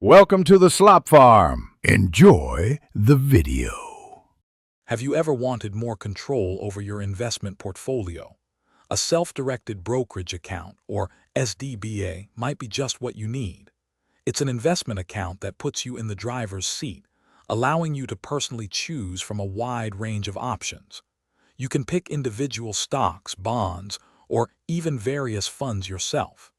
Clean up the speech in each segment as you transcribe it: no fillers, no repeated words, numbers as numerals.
Welcome to the Slop Farm. Enjoy the video. Have you ever wanted more control over your investment portfolio? A self-directed brokerage account, or SDBA, might be just what you need. It's an investment account that puts you in the driver's seat, allowing you to personally choose from a wide range of options. You can pick individual stocks, bonds, or even various funds yourself.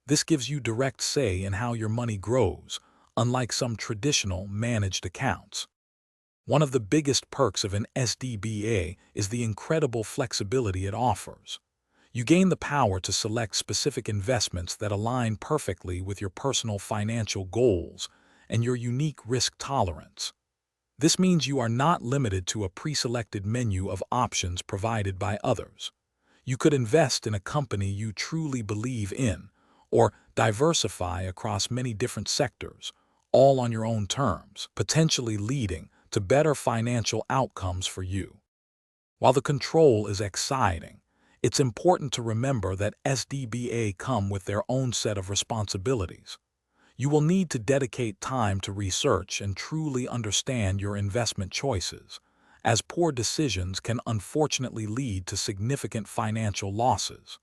This gives you direct say in how your money grows, unlike some traditional managed accounts. One of the biggest perks of an SDBA is the incredible flexibility it offers. You gain the power to select specific investments that align perfectly with your personal financial goals and your unique risk tolerance. This means you are not limited to a pre-selected menu of options provided by others. You could invest in a company you truly believe in, or diversify across many different sectors, all on your own terms, potentially leading to better financial outcomes for you. While the control is exciting, it's important to remember that SDBA come with their own set of responsibilities. You will need to dedicate time to research and truly understand your investment choices, as poor decisions can unfortunately lead to significant financial losses.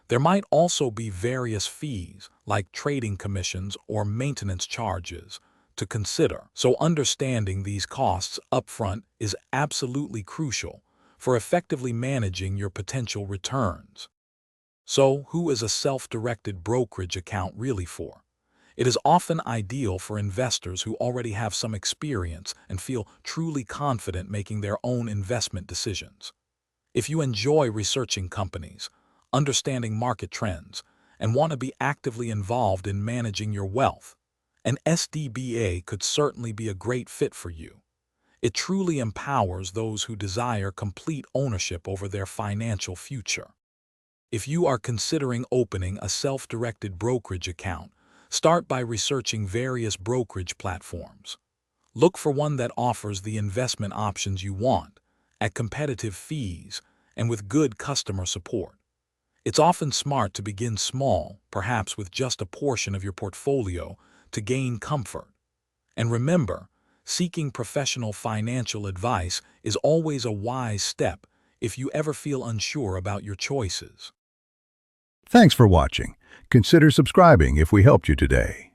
There might also be various fees, like trading commissions or maintenance charges, to consider, so understanding these costs upfront is absolutely crucial for effectively managing your potential returns. So, who is a self-directed brokerage account really for? It is often ideal for investors who already have some experience and feel truly confident making their own investment decisions. If you enjoy researching companies, understanding market trends, and want to be actively involved in managing your wealth, an SDBA could certainly be a great fit for you. It truly empowers those who desire complete ownership over their financial future. If you are considering opening a self-directed brokerage account, start by researching various brokerage platforms. Look for one that offers the investment options you want, at competitive fees, and with good customer support. It's often smart to begin small, perhaps with just a portion of your portfolio, to gain comfort. And remember, seeking professional financial advice is always a wise step if you ever feel unsure about your choices. Thanks for watching. Consider subscribing if we helped you today.